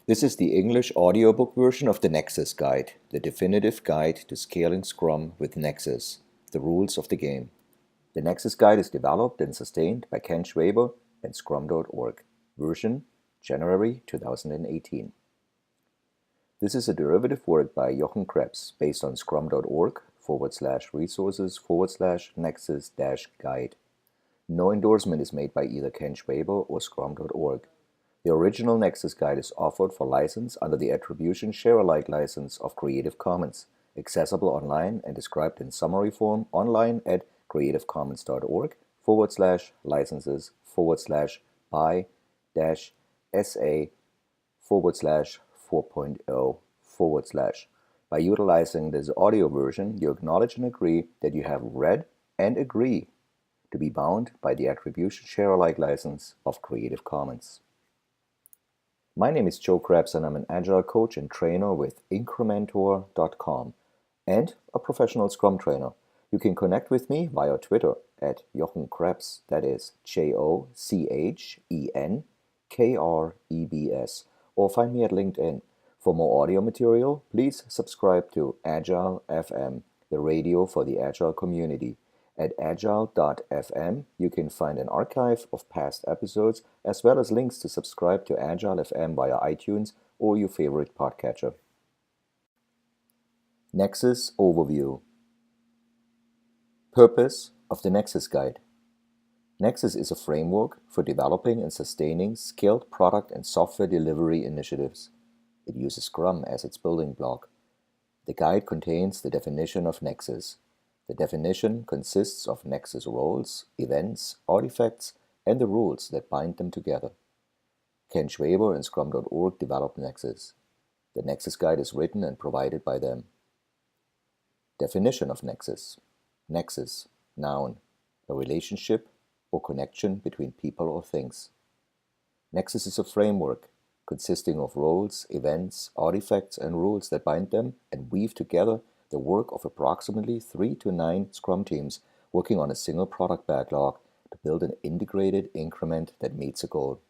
This is the English audiobook version of the Nexus Guide, the definitive guide to scaling Scrum with Nexus, the rules of the game. The Nexus Guide is developed and sustained by Ken Schwaber and Scrum.org, version January 2018. This is a derivative work by Jochen Krebs based on scrum.org/resources/nexus-guide. No endorsement is made by either Ken Schwaber or Scrum.org. The original Nexus Guide is offered for license under the Attribution Share-alike license of Creative Commons, accessible online and described in summary form online at creativecommons.org/licenses/by-SA/4.0/. By utilizing this audio version, you acknowledge and agree that you have read and agree to be bound by the Attribution Share-alike license of Creative Commons. My name is Joe Krebs and I'm an Agile coach and trainer with Incrementor.com and a professional Scrum trainer. You can connect with me via Twitter at Jochen Krebs, that is JoChenkrebs, or find me at LinkedIn. For more audio material, please subscribe to Agile.FM, the radio for the Agile community. At Agile.FM, you can find an archive of past episodes as well as links to subscribe to Agile.FM via iTunes or your favorite podcatcher. Nexus Overview. Purpose of the Nexus Guide. Nexus is a framework for developing and sustaining scaled product and software delivery initiatives. It uses Scrum as its building block. The guide contains the definition of Nexus. The definition consists of Nexus roles, events, artifacts, and the rules that bind them together. Ken Schwaber and Scrum.org developed Nexus. The Nexus Guide is written and provided by them. Definition of Nexus. Nexus, noun, a relationship or connection between people or things. Nexus is a framework consisting of roles, events, artifacts, and rules that bind them and weave together the work of approximately 3 to 9 Scrum teams working on a single product backlog to build an integrated increment that meets a goal.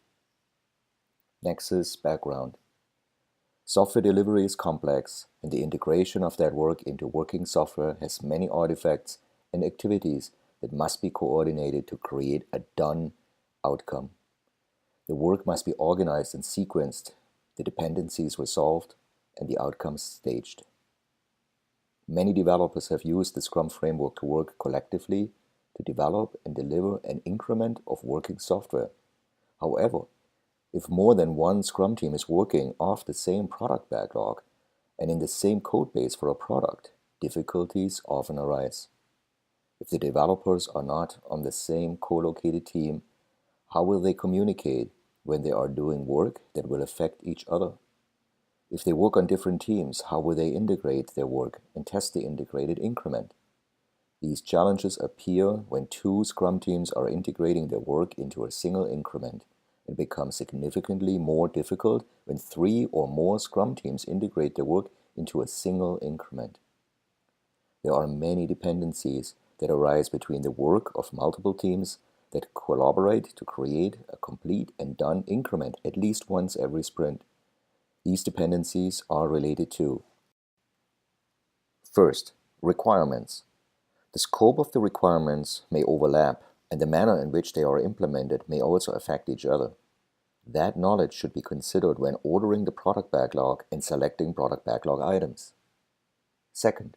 Nexus background. Software delivery is complex, and the integration of that work into working software has many artifacts and activities that must be coordinated to create a done outcome. The work must be organized and sequenced, the dependencies resolved, and the outcomes staged. Many developers have used the Scrum framework to work collectively to develop and deliver an increment of working software. However, if more than one Scrum team is working off the same product backlog and in the same code base for a product, difficulties often arise. If the developers are not on the same co-located team, how will they communicate when they are doing work that will affect each other? If they work on different teams, how will they integrate their work and test the integrated increment? These challenges appear when 2 Scrum teams are integrating their work into a single increment and become significantly more difficult when 3 or more Scrum teams integrate their work into a single increment. There are many dependencies that arise between the work of multiple teams that collaborate to create a complete and done increment at least once every sprint. These dependencies are related to: first, requirements. The scope of the requirements may overlap, and the manner in which they are implemented may also affect each other. That knowledge should be considered when ordering the product backlog and selecting product backlog items. Second,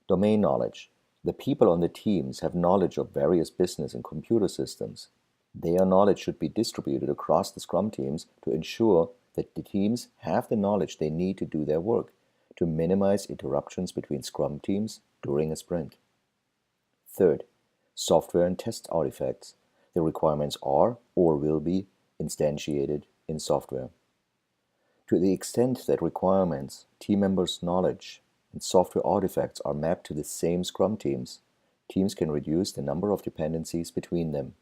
domain knowledge. The people on the teams have knowledge of various business and computer systems. Their knowledge should be distributed across the Scrum teams to ensure that the teams have the knowledge they need to do their work, to minimize interruptions between Scrum teams during a sprint. Third, software and test artifacts. The requirements are or will be instantiated in software. To the extent that requirements, team members' knowledge, and software artifacts are mapped to the same Scrum teams, teams can reduce the number of dependencies between them.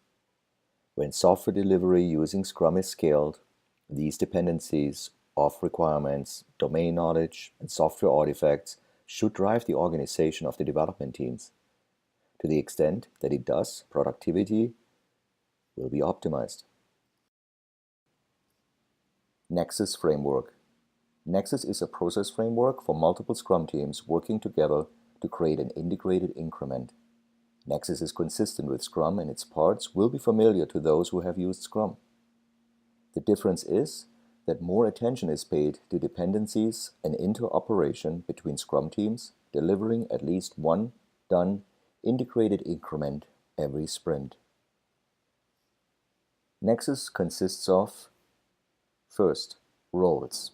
When software delivery using Scrum is scaled, these dependencies of requirements, domain knowledge, and software artifacts should drive the organization of the development teams. To the extent that it does, productivity will be optimized. Nexus framework. Nexus is a process framework for multiple Scrum teams working together to create an integrated increment. Nexus is consistent with Scrum and its parts will be familiar to those who have used Scrum. The difference is that more attention is paid to dependencies and interoperation between Scrum teams, delivering at least one done integrated increment every sprint. Nexus consists of, first, roles.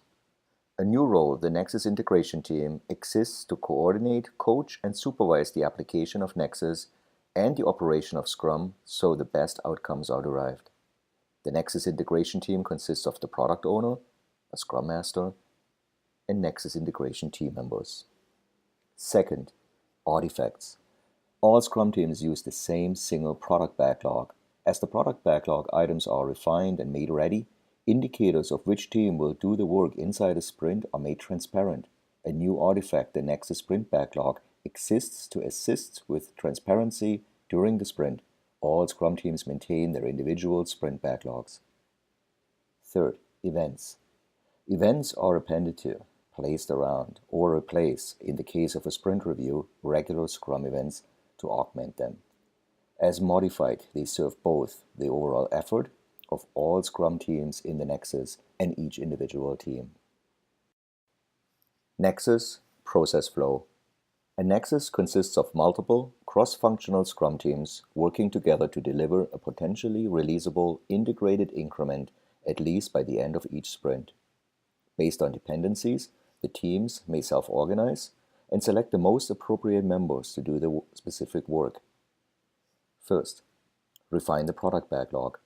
A new role, the Nexus integration team, exists to coordinate, coach, and supervise the application of Nexus and the operation of Scrum so the best outcomes are derived. The Nexus integration team consists of the product owner, a Scrum Master, and Nexus integration team members. Second, artifacts. All Scrum teams use the same single product backlog. As the product backlog items are refined and made ready, indicators of which team will do the work inside a sprint are made transparent. A new artifact, the Nexus sprint backlog, exists to assist with transparency during the sprint. All Scrum teams maintain their individual sprint backlogs. Third, events. Events are appended to, placed around, or replace, in the case of a sprint review, regular Scrum events to augment them. As modified, they serve both the overall effort of all Scrum teams in the Nexus and each individual team. Nexus process flow. A Nexus consists of multiple, cross-functional Scrum teams working together to deliver a potentially releasable integrated increment at least by the end of each sprint. Based on dependencies, the teams may self-organize and select the most appropriate members to do the specific work. First, refine the product backlog.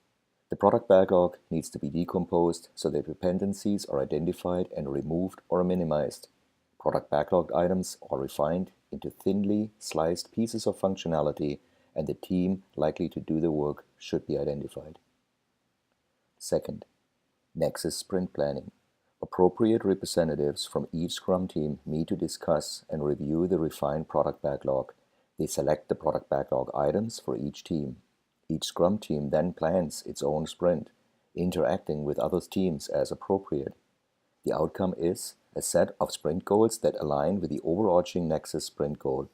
The product backlog needs to be decomposed so that dependencies are identified and removed or minimized. Product backlog items are refined into thinly sliced pieces of functionality, and the team likely to do the work should be identified. Second, Nexus sprint planning. Appropriate representatives from each Scrum team meet to discuss and review the refined product backlog. They select the product backlog items for each team. Each Scrum team then plans its own sprint, interacting with other teams as appropriate. The outcome is a set of sprint goals that align with the overarching Nexus sprint goal.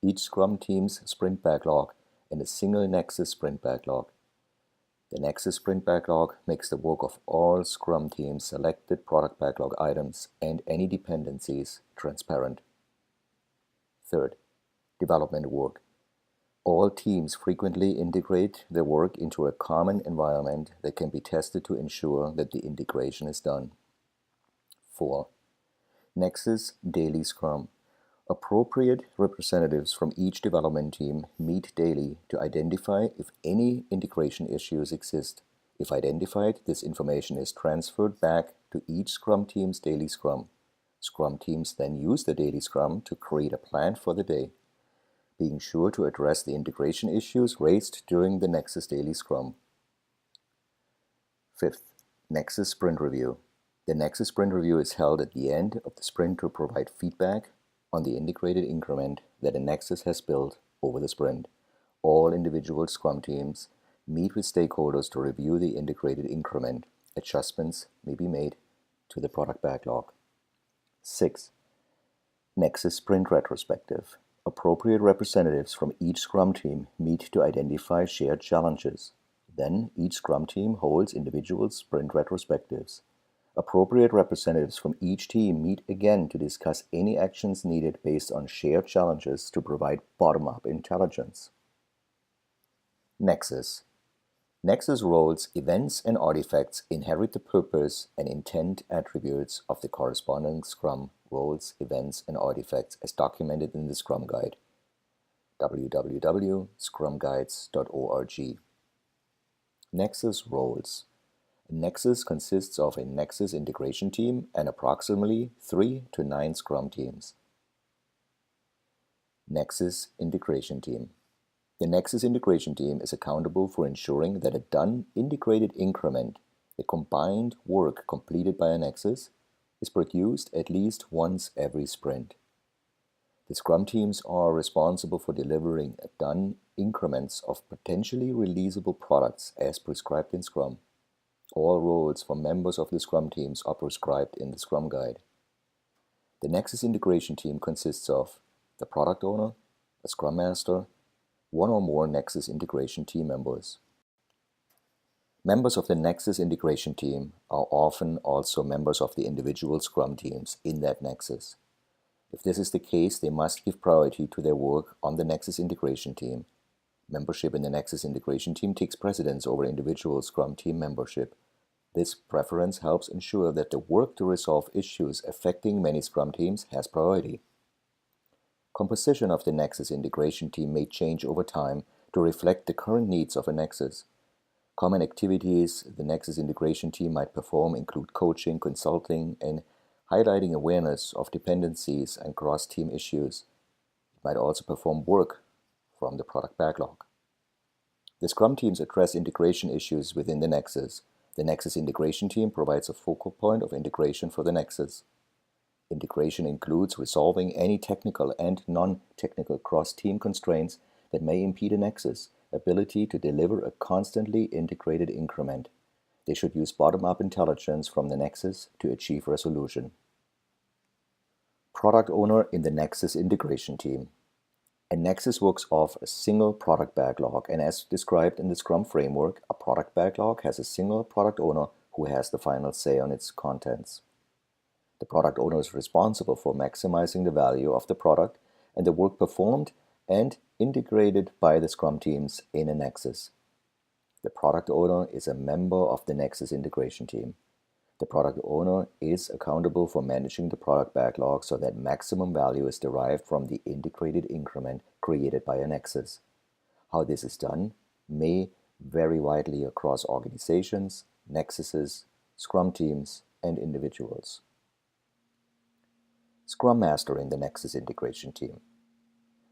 Each Scrum team's sprint backlog and a single Nexus sprint backlog. The Nexus sprint backlog makes the work of all Scrum teams' selected product backlog items and any dependencies transparent. Third, development work. All teams frequently integrate their work into a common environment that can be tested to ensure that the integration is done. 4. Nexus Daily Scrum. Appropriate representatives from each development team meet daily to identify if any integration issues exist. If identified, this information is transferred back to each Scrum team's daily Scrum. Scrum teams then use the daily Scrum to create a plan for the day, being sure to address the integration issues raised during the Nexus Daily Scrum. Fifth, Nexus Sprint Review. The Nexus Sprint Review is held at the end of the sprint to provide feedback on the integrated increment that a Nexus has built over the sprint. All individual Scrum teams meet with stakeholders to review the integrated increment. Adjustments may be made to the product backlog. 6. Nexus Sprint Retrospective. Appropriate representatives from each Scrum team meet to identify shared challenges. Then each Scrum team holds individual sprint retrospectives. Appropriate representatives from each team meet again to discuss any actions needed based on shared challenges to provide bottom-up intelligence. Nexus. Nexus roles, events, and artifacts inherit the purpose and intent attributes of the corresponding Scrum roles, events, and artifacts as documented in the Scrum Guide. www.scrumguides.org. Nexus roles. A Nexus consists of a Nexus integration team and approximately 3 to 9 Scrum teams. Nexus integration team. The Nexus integration team is accountable for ensuring that a done integrated increment, the combined work completed by a Nexus, is produced at least once every sprint. The Scrum teams are responsible for delivering done increments of potentially releasable products as prescribed in Scrum. All roles for members of the Scrum teams are prescribed in the Scrum Guide. The Nexus integration team consists of the product owner, a Scrum Master, one or more Nexus integration team members. Members of the Nexus integration team are often also members of the individual Scrum teams in that Nexus. If this is the case, they must give priority to their work on the Nexus integration team. Membership in the Nexus integration team takes precedence over individual Scrum team membership. This preference helps ensure that the work to resolve issues affecting many Scrum teams has priority. Composition of the Nexus integration team may change over time to reflect the current needs of a Nexus. Common activities the Nexus integration team might perform include coaching, consulting, and highlighting awareness of dependencies and cross-team issues. It might also perform work from the product backlog. The Scrum teams address integration issues within the Nexus. The Nexus integration team provides a focal point of integration for the Nexus. Integration includes resolving any technical and non-technical cross-team constraints that may impede a Nexus' ability to deliver a constantly integrated increment. They should use bottom-up intelligence from the Nexus to achieve resolution. Product owner in the Nexus integration team. A Nexus works off a single product backlog, and as described in the Scrum framework, a product backlog has a single product owner who has the final say on its contents. The product owner is responsible for maximizing the value of the product and the work performed and integrated by the Scrum teams in a Nexus. The product owner is a member of the Nexus integration team. The product owner is accountable for managing the product backlog so that maximum value is derived from the integrated increment created by a Nexus. How this is done may vary widely across organizations, Nexuses, Scrum teams, and individuals. Scrum Master in the Nexus integration team.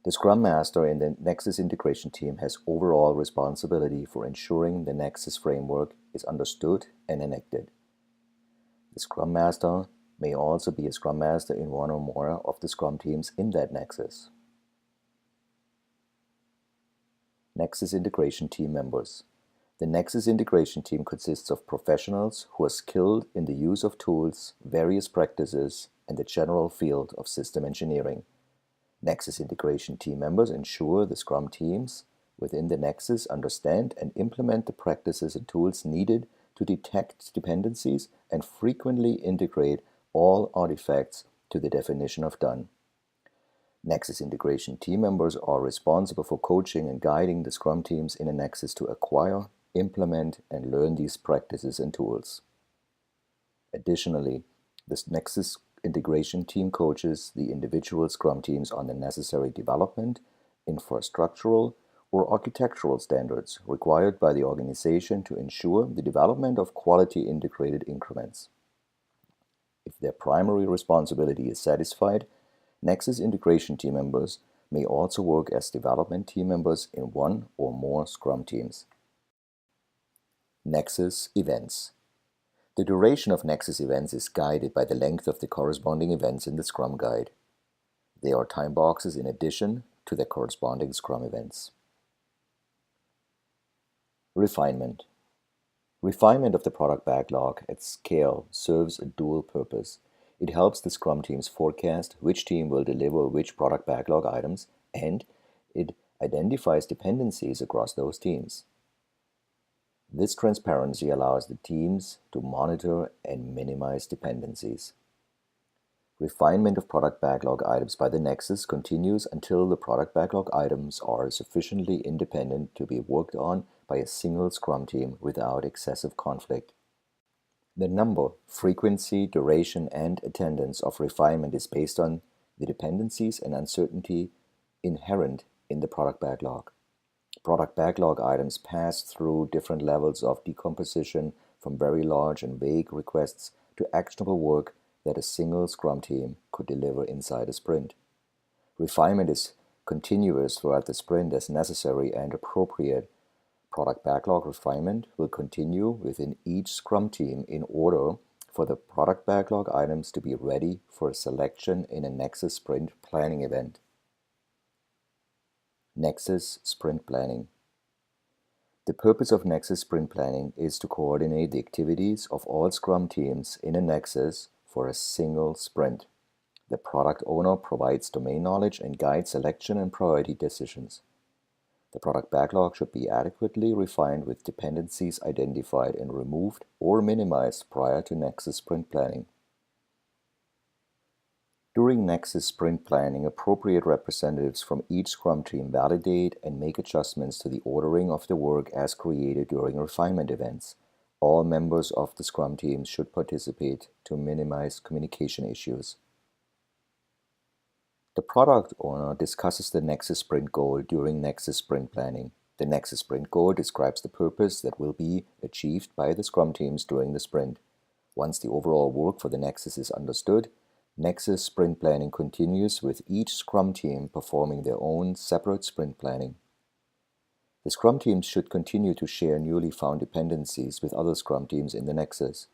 The Scrum Master in the Nexus integration team has overall responsibility for ensuring the Nexus framework is understood and enacted. The Scrum Master may also be a Scrum Master in one or more of the Scrum teams in that Nexus. Nexus integration team members. The Nexus integration team consists of professionals who are skilled in the use of tools, various practices, and the general field of system engineering. Nexus integration team members ensure the Scrum teams within the Nexus understand and implement the practices and tools needed to detect dependencies and frequently integrate all artifacts to the definition of done. Nexus integration team members are responsible for coaching and guiding the Scrum teams in a Nexus to acquire, implement, and learn these practices and tools. Additionally, the Nexus integration team coaches the individual Scrum teams on the necessary development, infrastructural, or architectural standards required by the organization to ensure the development of quality integrated increments. If their primary responsibility is satisfied, Nexus integration team members may also work as development team members in one or more Scrum teams. Nexus events. The duration of Nexus events is guided by the length of the corresponding events in the Scrum Guide. They are time boxes in addition to their corresponding Scrum events. Refinement. Refinement of the product backlog at scale serves a dual purpose. It helps the Scrum teams forecast which team will deliver which product backlog items, and it identifies dependencies across those teams. This transparency allows the teams to monitor and minimize dependencies. Refinement of product backlog items by the Nexus continues until the product backlog items are sufficiently independent to be worked on by a single Scrum team without excessive conflict. The number, frequency, duration, and attendance of refinement is based on the dependencies and uncertainty inherent in the product backlog. Product backlog items pass through different levels of decomposition, from very large and vague requests to actionable work that a single Scrum team could deliver inside a sprint. Refinement is continuous throughout the sprint as necessary and appropriate. Product backlog refinement will continue within each Scrum team in order for the product backlog items to be ready for selection in a Nexus sprint planning event. Nexus sprint planning. The purpose of Nexus sprint planning is to coordinate the activities of all Scrum teams in a Nexus for a single sprint. The product owner provides domain knowledge and guides selection and priority decisions. The product backlog should be adequately refined with dependencies identified and removed or minimized prior to Nexus sprint planning. During Nexus sprint planning, appropriate representatives from each Scrum team validate and make adjustments to the ordering of the work as created during refinement events. All members of the Scrum teams should participate to minimize communication issues. The product owner discusses the Nexus sprint goal during Nexus sprint planning. The Nexus sprint goal describes the purpose that will be achieved by the Scrum teams during the sprint. Once the overall work for the Nexus is understood, Nexus sprint planning continues with each Scrum team performing their own separate sprint planning. The Scrum teams should continue to share newly found dependencies with other Scrum teams in the Nexus.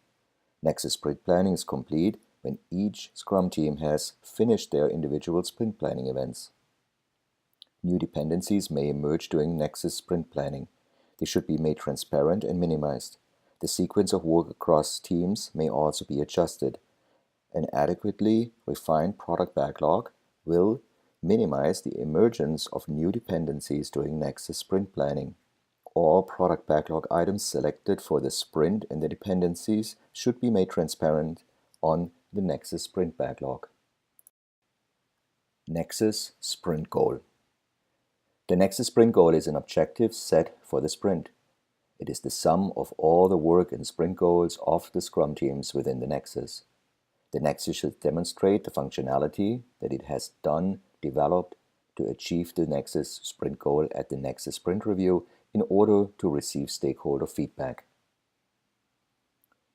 Nexus sprint planning is complete when each Scrum team has finished their individual sprint planning events. New dependencies may emerge during Nexus sprint planning. They should be made transparent and minimized. The sequence of work across teams may also be adjusted. An adequately refined product backlog will minimize the emergence of new dependencies during Nexus sprint planning. All product backlog items selected for the sprint and the dependencies should be made transparent on the Nexus sprint backlog. Nexus sprint goal. The Nexus sprint goal is an objective set for the sprint. It is the sum of all the work and sprint goals of the Scrum teams within the Nexus. The Nexus should demonstrate the functionality that it has developed to achieve the Nexus sprint goal at the Nexus sprint review in order to receive stakeholder feedback.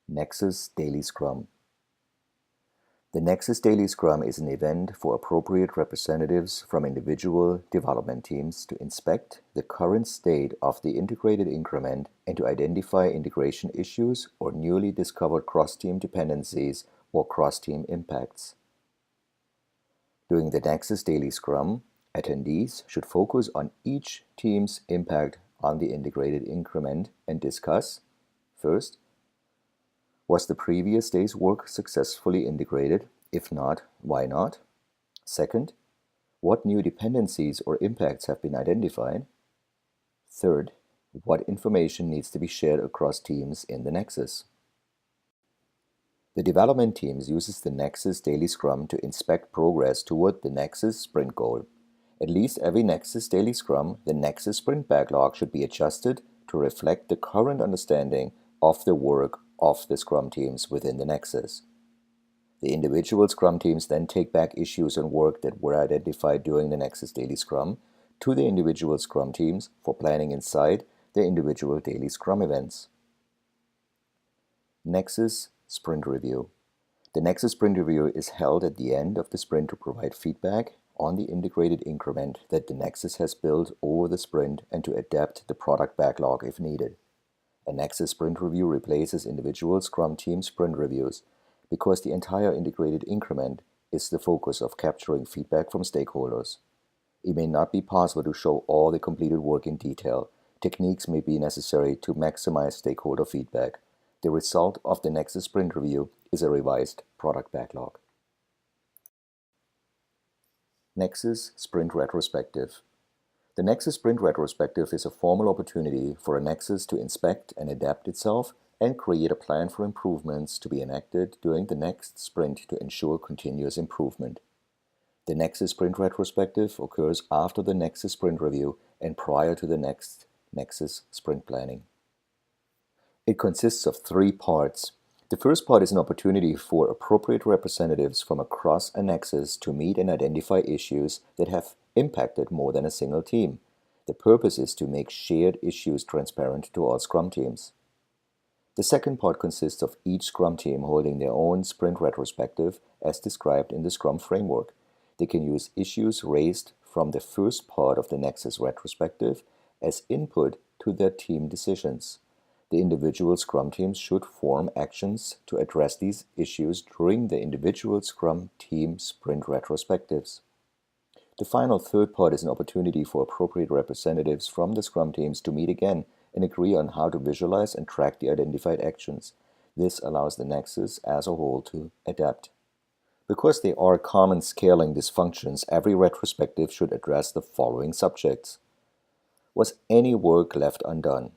Nexus Daily Scrum. The Nexus Daily Scrum is an event for appropriate representatives from individual development teams to inspect the current state of the integrated increment and to identify integration issues or newly discovered cross-team dependencies or cross-team impacts. During the Nexus Daily Scrum, attendees should focus on each team's impact on the integrated increment and discuss, first, was the previous day's work successfully integrated? If not, why not? Second, what new dependencies or impacts have been identified? Third, what information needs to be shared across teams in the Nexus? The development teams uses the Nexus Daily Scrum to inspect progress toward the Nexus sprint goal. At least every Nexus Daily Scrum, the Nexus sprint backlog should be adjusted to reflect the current understanding of the work of the Scrum teams within the Nexus. The individual Scrum teams then take back issues and work that were identified during the Nexus Daily Scrum to the individual Scrum teams for planning inside their individual daily Scrum events. Nexus Sprint Review. The Nexus Sprint Review is held at the end of the sprint to provide feedback on the integrated increment that the Nexus has built over the sprint and to adapt the product backlog if needed. A Nexus Sprint Review replaces individual Scrum team sprint reviews because the entire integrated increment is the focus of capturing feedback from stakeholders. It may not be possible to show all the completed work in detail. Techniques may be necessary to maximize stakeholder feedback. The result of the Nexus Sprint Review is a revised product backlog. Nexus Sprint Retrospective. The Nexus Sprint Retrospective is a formal opportunity for a Nexus to inspect and adapt itself and create a plan for improvements to be enacted during the next sprint to ensure continuous improvement. The Nexus Sprint Retrospective occurs after the Nexus Sprint Review and prior to the next Nexus Sprint Planning. It consists of 3 parts. The first part is an opportunity for appropriate representatives from across a Nexus to meet and identify issues that have impacted more than a single team. The purpose is to make shared issues transparent to all Scrum teams. The second part consists of each Scrum team holding their own sprint retrospective as described in the Scrum framework. They can use issues raised from the first part of the Nexus retrospective as input to their team decisions. The individual Scrum teams should form actions to address these issues during the individual Scrum team sprint retrospectives. The final third part is an opportunity for appropriate representatives from the Scrum teams to meet again and agree on how to visualize and track the identified actions. This allows the Nexus as a whole to adapt. Because there are common scaling dysfunctions, every retrospective should address the following subjects. Was any work left undone?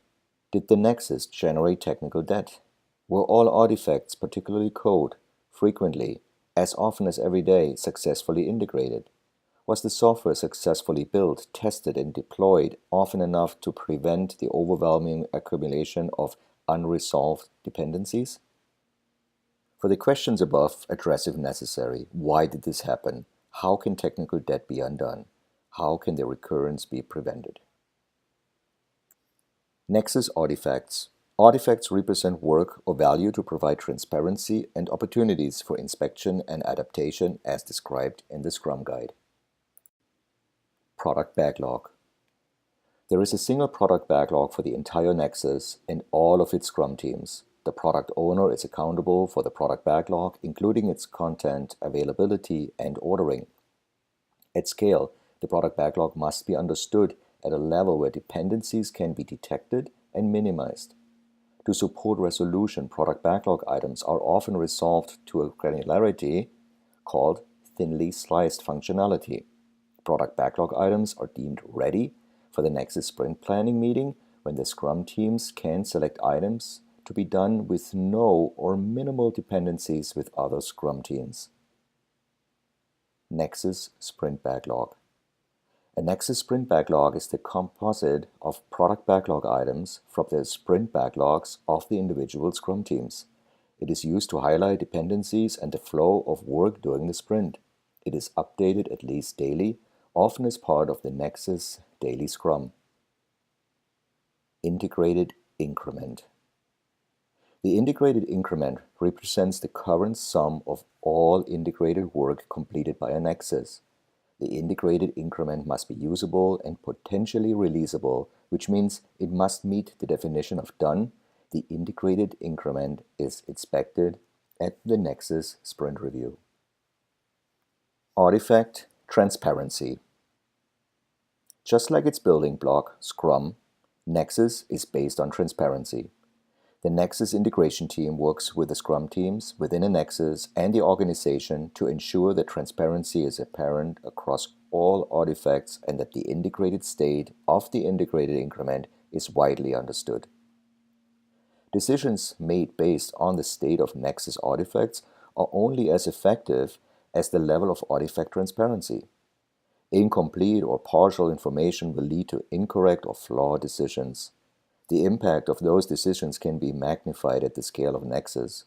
Did the Nexus generate technical debt? Were all artifacts, particularly code, frequently, as often as every day, successfully integrated? Was the software successfully built, tested, and deployed often enough to prevent the overwhelming accumulation of unresolved dependencies? For the questions above, address if necessary. Why did this happen? How can technical debt be undone? How can the recurrence be prevented? Nexus artifacts. Artifacts represent work or value to provide transparency and opportunities for inspection and adaptation as described in the Scrum Guide. Product backlog. There is a single product backlog for the entire Nexus and all of its Scrum teams. The product owner is accountable for the product backlog, including its content, availability, and ordering. At scale, the product backlog must be understood at a level where dependencies can be detected and minimized. To support resolution, product backlog items are often resolved to a granularity called thinly sliced functionality. Product backlog items are deemed ready for the Nexus sprint planning meeting when the Scrum teams can select items to be done with no or minimal dependencies with other Scrum teams. Nexus sprint backlog. A Nexus sprint backlog is the composite of product backlog items from the sprint backlogs of the individual Scrum teams. It is used to highlight dependencies and the flow of work during the sprint. It is updated at least daily, often as part of the Nexus Daily Scrum. Integrated increment. The integrated increment represents the current sum of all integrated work completed by a Nexus. The integrated increment must be usable and potentially releasable, which means it must meet the definition of done. The integrated increment is inspected at the Nexus sprint review. Artifact transparency. Just like its building block, Scrum, Nexus is based on transparency. The Nexus integration team works with the Scrum teams within a Nexus and the organization to ensure that transparency is apparent across all artifacts and that the integrated state of the integrated increment is widely understood. Decisions made based on the state of Nexus artifacts are only as effective as the level of artifact transparency. Incomplete or partial information will lead to incorrect or flawed decisions. The impact of those decisions can be magnified at the scale of Nexus.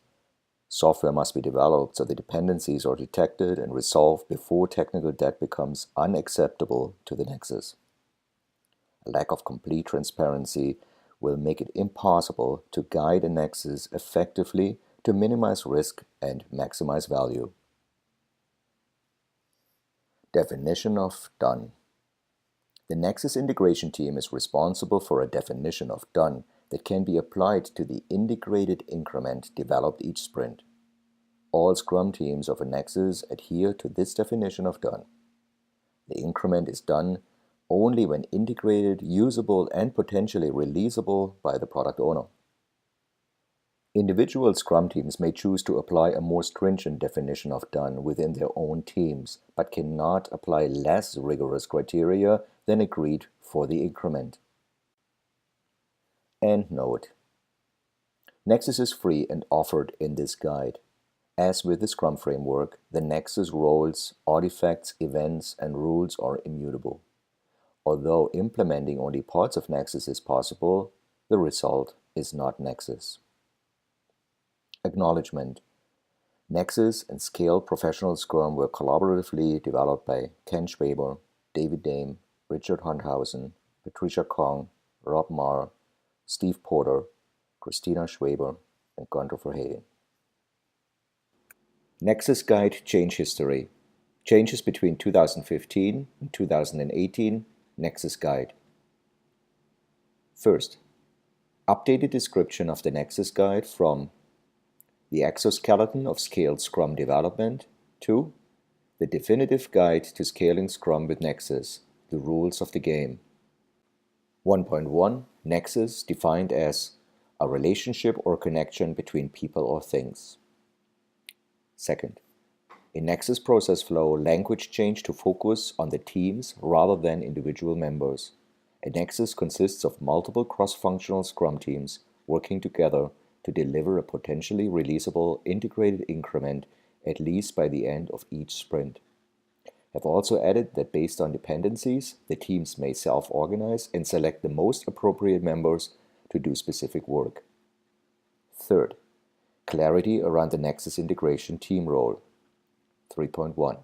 Software must be developed so the dependencies are detected and resolved before technical debt becomes unacceptable to the Nexus. A lack of complete transparency will make it impossible to guide a Nexus effectively to minimize risk and maximize value. Definition of done. The Nexus integration team is responsible for a definition of done that can be applied to the integrated increment developed each sprint. All Scrum teams of a Nexus adhere to this definition of done. The increment is done only when integrated, usable, and potentially releasable by the product owner. Individual Scrum teams may choose to apply a more stringent definition of done within their own teams, but cannot apply less rigorous criteria than agreed for the increment. End note. Nexus is free and offered in this guide. As with the Scrum framework, the Nexus roles, artifacts, events, and rules are immutable. Although implementing only parts of Nexus is possible, the result is not Nexus. Acknowledgement. Nexus and Scale Professional Scrum were collaboratively developed by Ken Schwaber, David Dame, Richard Hundhausen, Patricia Kong, Rob Marr, Steve Porter, Christina Schwaber, and Gunther Verheyden. Nexus Guide Change History. Changes between 2015 and 2018. Nexus Guide. First, updated description of the Nexus Guide from the exoskeleton of scaled Scrum development to the definitive guide to scaling Scrum with Nexus, the rules of the game. 1.1 Nexus defined as a relationship or connection between people or things. Second, in Nexus process flow, language changed to focus on the teams rather than individual members. A Nexus consists of multiple cross-functional Scrum teams working together to deliver a potentially releasable integrated increment at least by the end of each sprint. I've also added that based on dependencies, the teams may self-organize and select the most appropriate members to do specific work. Third, clarity around the Nexus integration team role. 3.1.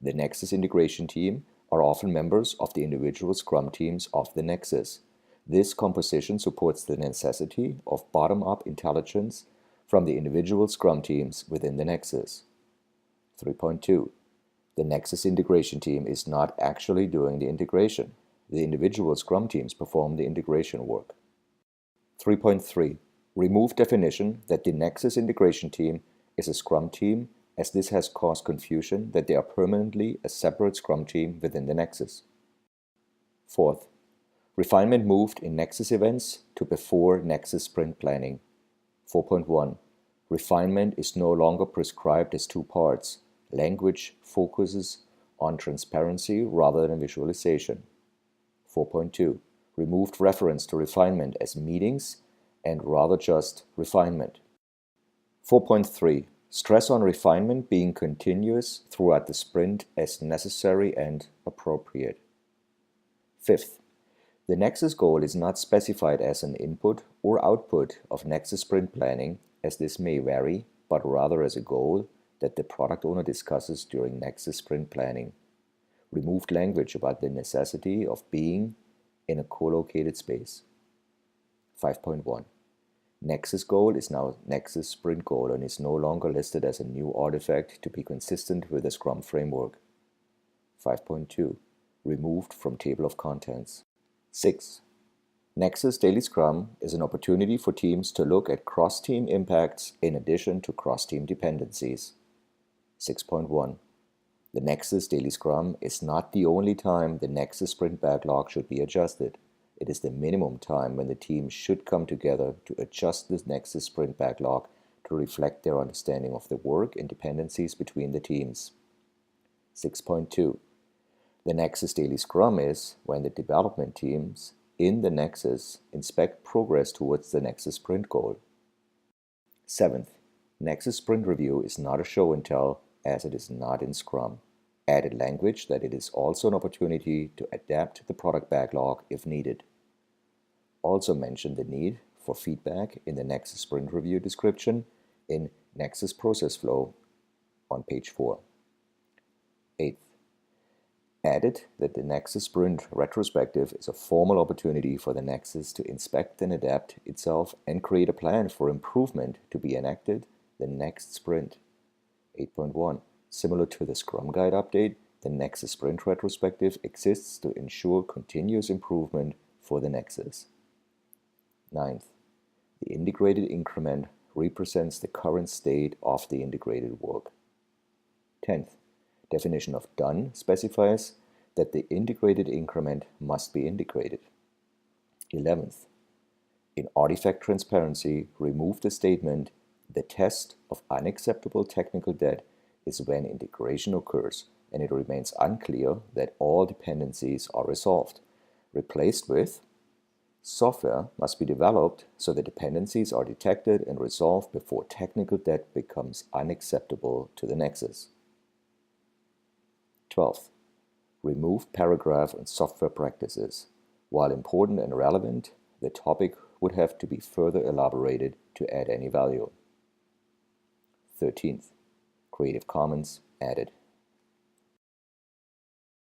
The Nexus integration team are often members of the individual Scrum teams of the Nexus. This composition supports the necessity of bottom-up intelligence from the individual Scrum teams within the Nexus. 3.2. The Nexus integration team is not actually doing the integration. The individual Scrum teams perform the integration work. 3.3. Remove definition that the Nexus integration team is a Scrum team, as this has caused confusion that they are permanently a separate Scrum team within the Nexus. Fourth, refinement moved in Nexus events to before Nexus sprint planning. 4.1. Refinement is no longer prescribed as two parts. Language focuses on transparency rather than visualization. 4.2. Removed reference to refinement as meetings and rather just refinement. 4.3. Stress on refinement being continuous throughout the sprint as necessary and appropriate. Fifth, the Nexus goal is not specified as an input or output of Nexus sprint planning, as this may vary, but rather as a goal that the product owner discusses during Nexus sprint planning. Removed language about the necessity of being in a co-located space. 5.1. Nexus goal is now Nexus sprint goal and is no longer listed as a new artifact to be consistent with the Scrum framework. 5.2. Removed from table of contents. 6. Nexus Daily Scrum is an opportunity for teams to look at cross-team impacts in addition to cross-team dependencies. 6.1. The Nexus Daily Scrum is not the only time the Nexus sprint backlog should be adjusted. It is the minimum time when the team should come together to adjust the Nexus sprint backlog to reflect their understanding of the work and dependencies between the teams. 6.2. The Nexus Daily Scrum is when the development teams in the Nexus inspect progress towards the Nexus sprint goal. 7th, Nexus sprint review is not a show and tell as it is not in Scrum. Added language that it is also an opportunity to adapt the product backlog if needed. Also mention the need for feedback in the Nexus sprint review description in Nexus process flow on page 4. 8th, added that the Nexus sprint retrospective is a formal opportunity for the Nexus to inspect and adapt itself and create a plan for improvement to be enacted the next sprint. 8.1. Similar to the Scrum Guide update, the Nexus sprint retrospective exists to ensure continuous improvement for the Nexus. 9th, the integrated increment represents the current state of the integrated work. 10th, definition of done specifies that the integrated increment must be integrated. 11th, in artifact transparency, remove the statement, the test of unacceptable technical debt is when integration occurs and it remains unclear that all dependencies are resolved. Replaced with, software must be developed so the dependencies are detected and resolved before technical debt becomes unacceptable to the Nexus. 12th, remove paragraph on software practices. While important and relevant, the topic would have to be further elaborated to add any value. 13th, Creative Commons added.